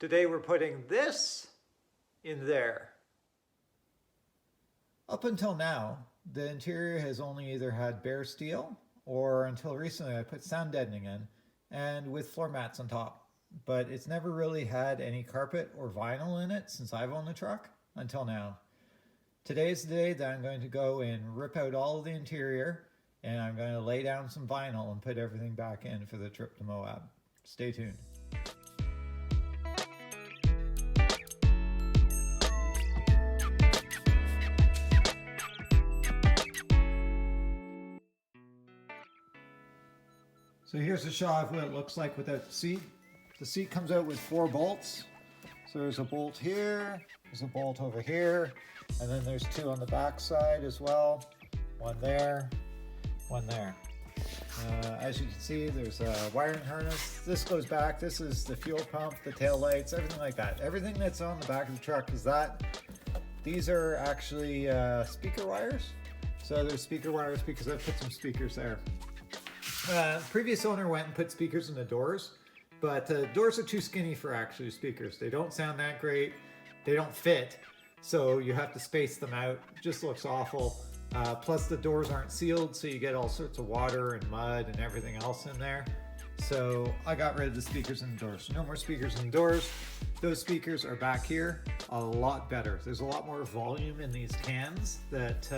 Today we're putting this in there. Up until now, the interior has only either had bare steel or until recently I put sound deadening in and with floor mats on top. But it's never really had any carpet or vinyl in it since I've owned the truck until now. Today's the day that I'm going to go and rip out all of the interior and I'm going to lay down some vinyl and put everything back in for the trip to Moab. Stay tuned. So here's a shot of what it looks like without the seat. The seat comes out with 4 bolts. So there's a bolt here, there's a bolt over here, and then there's 2 on the back side as well. One there, one there. As you can see, there's a wiring harness. This goes back. This is the fuel pump, the tail lights, everything like that. Everything that's on the back of the truck is that. These are actually speaker wires. So there's speaker wires because I've put some speakers there. Previous owner went and put speakers in the doors, but the doors are too skinny for actually speakers. They don't sound that great. They don't fit, so you have to space them out. It just looks awful. Plus the doors aren't sealed, so you get all sorts of water and mud and everything else in there. So I got rid of the speakers in the doors. So no more speakers in the doors. Those speakers are back here, a lot better. There's a lot more volume in these cans that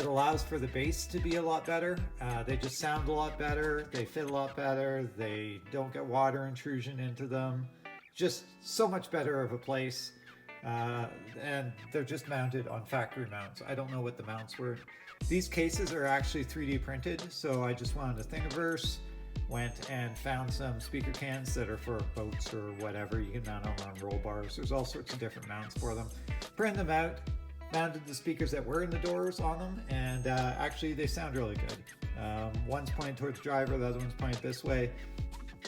allows for the bass to be a lot better. They just sound a lot better. They fit a lot better. They don't get water intrusion into them. Just so much better of a place. And they're just mounted on factory mounts. I don't know what the mounts were. These cases are actually 3D printed, so I just wanted a Thingiverse, went and found some speaker cans that are for boats or whatever. You can mount them on roll bars. There's all sorts of different mounts for them. Print them out, mounted the speakers that were in the doors on them, and actually they sound really good. One's pointed towards the driver, the other one's pointed this way.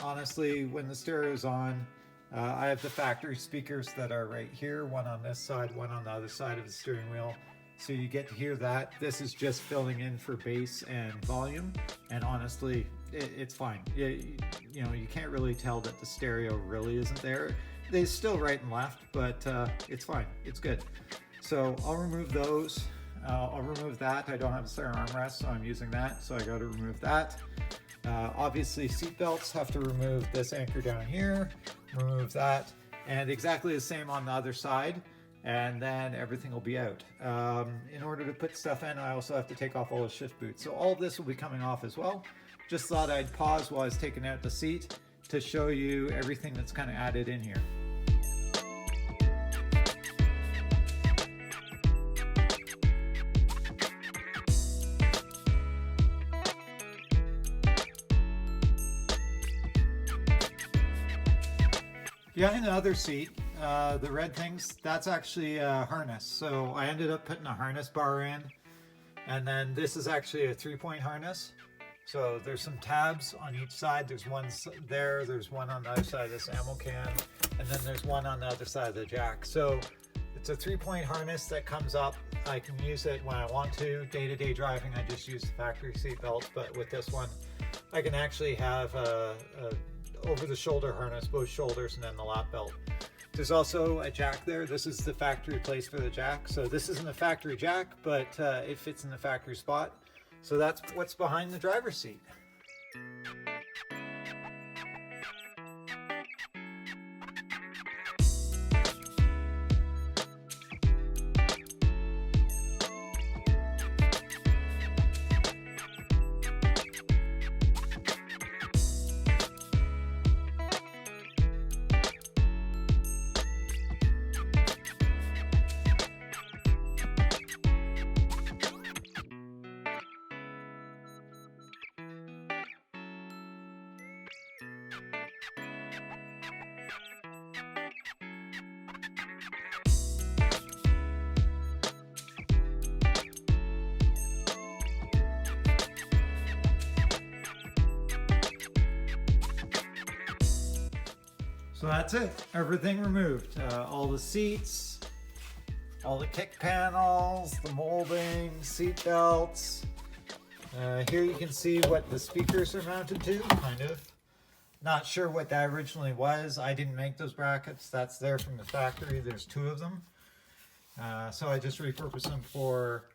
Honestly, when the stereo's on, I have the factory speakers that are right here, one on this side, one on the other side of the steering wheel. So you get to hear that. This is just filling in for bass and volume, and honestly, it's fine. You know, you can't really tell that the stereo really isn't there. They're still right and left, but it's fine. It's good. So I'll remove those. I'll remove that. I don't have a spare armrest, so I'm using that. So I got to remove that. Obviously, seat belts, have to remove this anchor down here, remove that, and exactly the same on the other side, and then everything will be out. In order to put stuff in, I also have to take off all the shift boots. So all of this will be coming off as well. Just thought I'd pause while I was taking out the seat to show you everything that's kind of added in here. Behind the other seat, the red things, that's actually a harness. So I ended up putting a harness bar in, and then this is actually a 3-point harness. So there's some tabs on each side. There's one there, there's one on the other side of this ammo can, and then there's one on the other side of the jack. So it's a 3-point harness that comes up. I can use it when I want to. Day-to-day driving, I just use the factory seat belt, but with this one, I can actually have a over-the-shoulder harness, both shoulders, and then the lap belt. There's also a jack there. This is the factory place for the jack. So this isn't a factory jack, but it fits in the factory spot. So that's what's behind the driver's seat. So that's it, everything removed. All the seats, all the kick panels, the molding, seat belts. Here you can see what the speakers are mounted to, kind of. Not sure what that originally was. I didn't make those brackets. That's there from the factory. There's 2 of them. So I just repurposed them for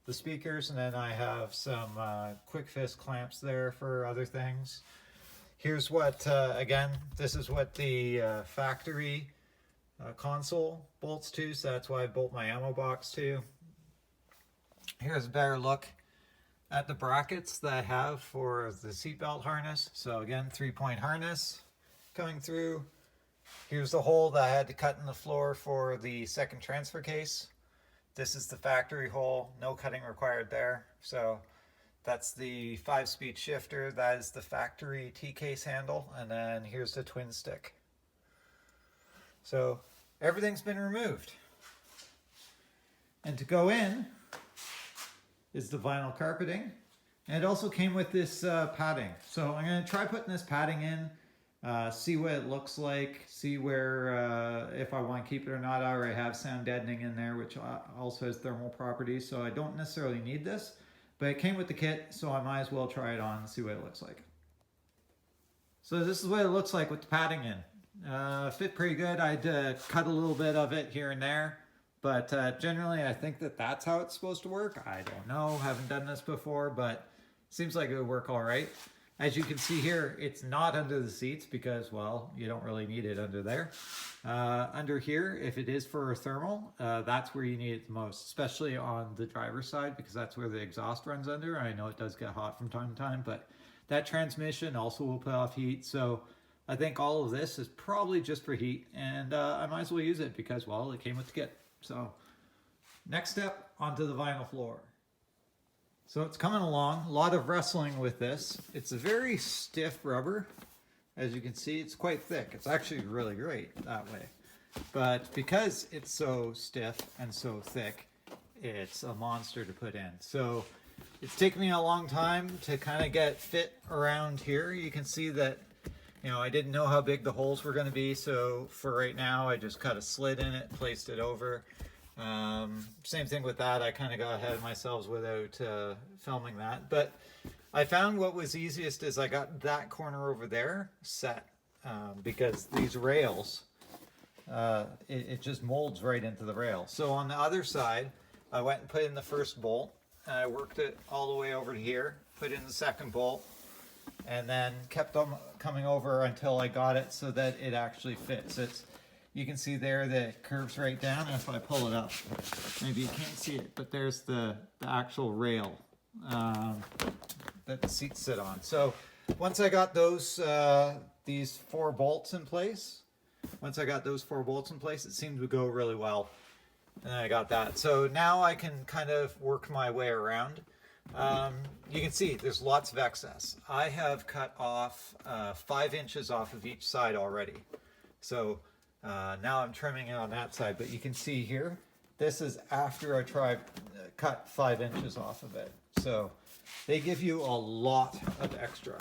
the speakers, and then I have some quick fist clamps there for other things. Here's what, again, this is what the factory console bolts to, so that's why I bolt my ammo box to. Here's a better look at the brackets that I have for the seatbelt harness. So again, 3-point harness coming through. Here's the hole that I had to cut in the floor for the second transfer case. This is the factory hole, no cutting required there. So that's the 5-speed shifter. That is the factory T-case handle. And then here's the twin stick. So everything's been removed. And to go in is the vinyl carpeting. And it also came with this padding. So I'm going to try putting this padding in, see what it looks like, see where, if I want to keep it or not. I already have sound deadening in there, which also has thermal properties, so I don't necessarily need this. But it came with the kit, so I might as well try it on and see what it looks like. So this is what it looks like with the padding in. Fit pretty good. I'd cut a little bit of it here and there. But generally, I think that that's how it's supposed to work. I don't know, haven't done this before, but seems like it would work all right. As you can see here, it's not under the seats because, well, you don't really need it under there. Under here, if it is for a thermal, that's where you need it the most, especially on the driver's side, because that's where the exhaust runs under. I know it does get hot from time to time, but that transmission also will put off heat. So I think all of this is probably just for heat, and I might as well use it because, well, it came with the kit. So next step, onto the vinyl floor. So it's coming along, a lot of wrestling with this. It's a very stiff rubber. As you can see, it's quite thick. It's actually really great that way. But because it's so stiff and so thick, it's a monster to put in. So it's taken me a long time to kind of get fit around here. You can see that, you know, I didn't know how big the holes were going to be. So for right now, I just cut a slit in it, placed it over. Same thing with that. I kind of got ahead of myself without filming that, but I found what was easiest is I got that corner over there set because these rails, it just molds right into the rail. So on the other side, I went and put in the first bolt, and I worked it all the way over to here, put in the second bolt, and then kept on coming over until I got it so that it actually fits. You can see there that it curves right down. If I pull it up, maybe you can't see it, but there's the actual rail that the seats sit on. So once I got those these 4 bolts in place, it seemed to go really well. And I got that. So now I can kind of work my way around. You can see there's lots of excess. I have cut off 5 inches off of each side already. So now I'm trimming it on that side, but you can see here, this is after I cut 5 inches off of it. So they give you a lot of extra.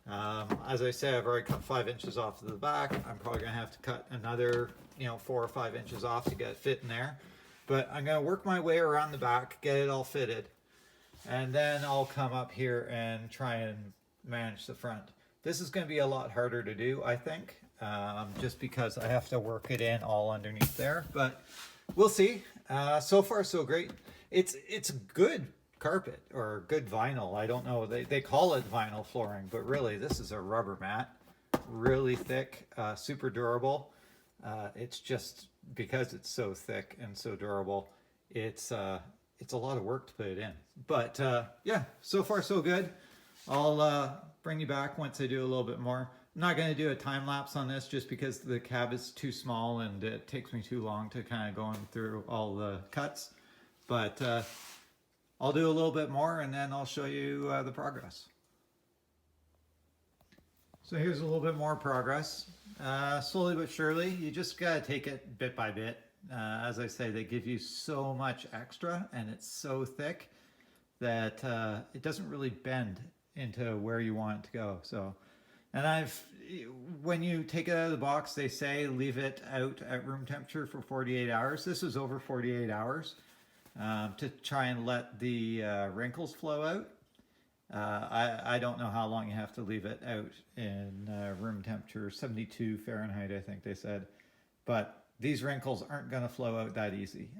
As I say, I've already cut 5 inches off of the back. I'm probably gonna have to cut another, 4 or 5 inches off to get it fit in there. But I'm gonna work my way around the back, get it all fitted, and then I'll come up here and try and manage the front. This is gonna be a lot harder to do, I think. Just because I have to work it in all underneath there, but we'll see. So far so great. It's good carpet or good vinyl. I don't know, they call it vinyl flooring, but really this is a rubber mat, really thick, super durable. It's just because it's so thick and so durable, it's a lot of work to put it in, but yeah, so far so good. I'll bring you back once I do a little bit more. I'm not going to do a time lapse on this just because the cab is too small and it takes me too long to kind of going through all the cuts. But I'll do a little bit more and then I'll show you the progress. So here's a little bit more progress. Slowly but surely, you just got to take it bit by bit. As I say, they give you so much extra and it's so thick that it doesn't really bend into where you want it to go. So. And when you take it out of the box, they say leave it out at room temperature for 48 hours. This was over 48 hours to try and let the wrinkles flow out. I don't know how long you have to leave it out in room temperature, 72 Fahrenheit, I think they said. But these wrinkles aren't going to flow out that easy.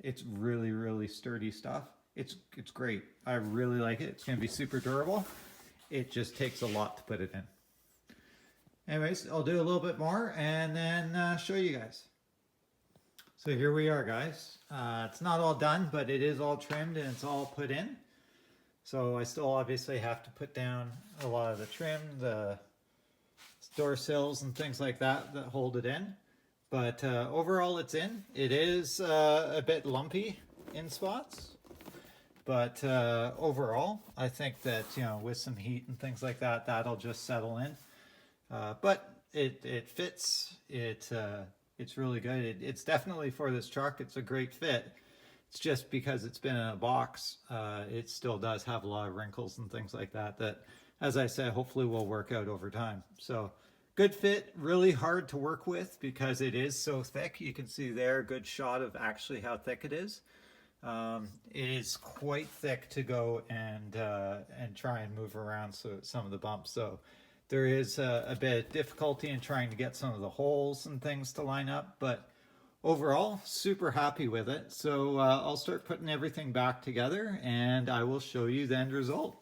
It's really, really sturdy stuff. It's great. I really like it. It's going to be super durable. It just takes a lot to put it in. Anyways, I'll do a little bit more and then show you guys. So here we are, guys. It's not all done, but it is all trimmed and it's all put in. So I still obviously have to put down a lot of the trim, the door sills and things like that hold it in. But overall it's in. It is a bit lumpy in spots. But overall, I think that, you know, with some heat and things like that, that'll just settle in. But it fits. It's really good. It's definitely for this truck. It's a great fit. It's just because it's been in a box, it still does have a lot of wrinkles and things like that, that, as I said, hopefully will work out over time. So good fit, really hard to work with because it is so thick. You can see there a good shot of actually how thick it is. It is quite thick to go and try and move around some of the bumps. So there is a bit of difficulty in trying to get some of the holes and things to line up, but overall, super happy with it. So I'll start putting everything back together and I will show you the end result.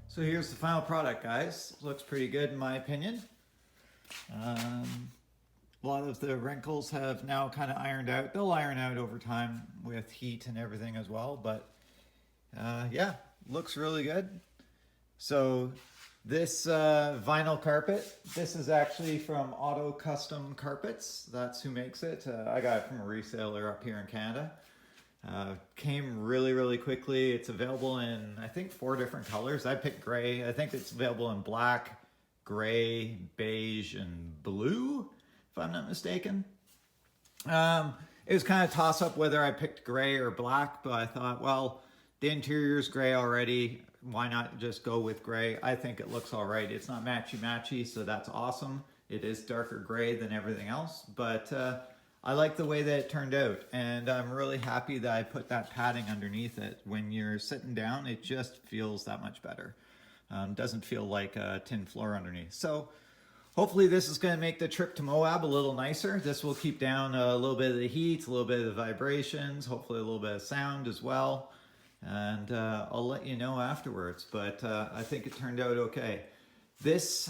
So here's the final product, guys. Looks pretty good in my opinion. A lot of the wrinkles have now kind of ironed out. They'll iron out over time with heat and everything as well, but yeah, looks really good. So this vinyl carpet, this is actually from Auto Custom Carpets. That's who makes it. I got it from a reseller up here in Canada. Came really quickly. It's available in, I think, 4 different colors. I picked gray. I think it's available in black, gray, beige, and blue, if I'm not mistaken. It was kind of toss up whether I picked gray or black, but I thought, well, the interior is gray already. Why not just go with gray? I think it looks all right. It's not matchy, so that's awesome. It is darker gray than everything else, but I like the way that it turned out, and I'm really happy that I put that padding underneath it. When you're sitting down, it just feels that much better. Doesn't feel like a tin floor underneath. So hopefully this is going to make the trip to Moab a little nicer. This will keep down a little bit of the heat, a little bit of the vibrations, hopefully a little bit of sound as well. And I'll let you know afterwards, but I think it turned out okay. This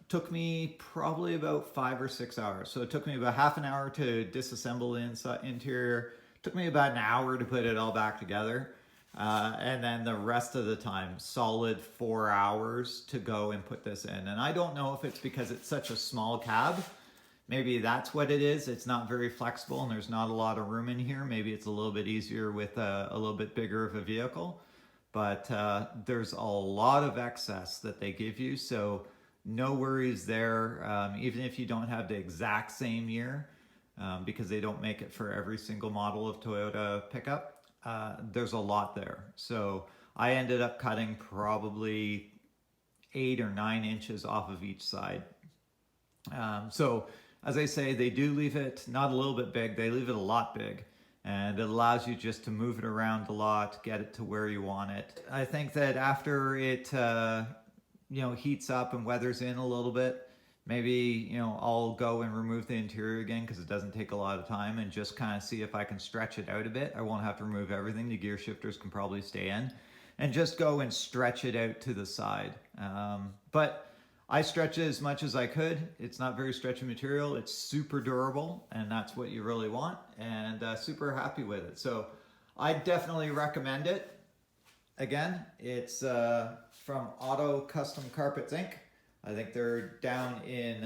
took me probably about 5 or 6 hours. So it took me about half an hour to disassemble the interior. It took me about an hour to put it all back together. And then the rest of the time, solid 4 hours to go and put this in. And I don't know if it's because it's such a small cab. Maybe that's what it is. It's not very flexible and there's not a lot of room in here. Maybe it's a little bit easier with a little bit bigger of a vehicle. But there's a lot of excess that they give you. So no worries there, even if you don't have the exact same year, because they don't make it for every single model of Toyota pickup. There's a lot there. So I ended up cutting probably 8 or 9 inches off of each side. So as I say, they do leave it not a little bit big, they leave it a lot big. And it allows you just to move it around a lot, get it to where you want it. I think that after it heats up and weathers in a little bit, maybe I'll go and remove the interior again, because it doesn't take a lot of time, and just kind of see if I can stretch it out a bit. I won't have to remove everything. The gear shifters can probably stay in, and just go and stretch it out to the side. But I stretch it as much as I could. It's not very stretchy material. It's super durable, and that's what you really want, and super happy with it. So I definitely recommend it. Again, it's from Auto Custom Carpets Inc. I think they're down in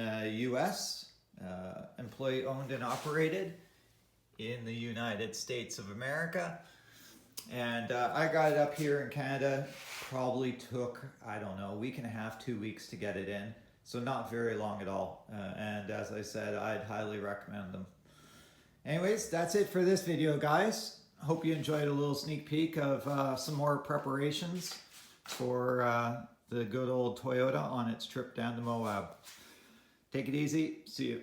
US, employee owned and operated in the United States of America. And I got it up here in Canada, probably took, I don't know, a week and a half, 2 weeks to get it in. So not very long at all. And as I said, I'd highly recommend them. Anyways, that's it for this video, guys. Hope you enjoyed a little sneak peek of some more preparations for the good old Toyota on its trip down to Moab. Take it easy. See you.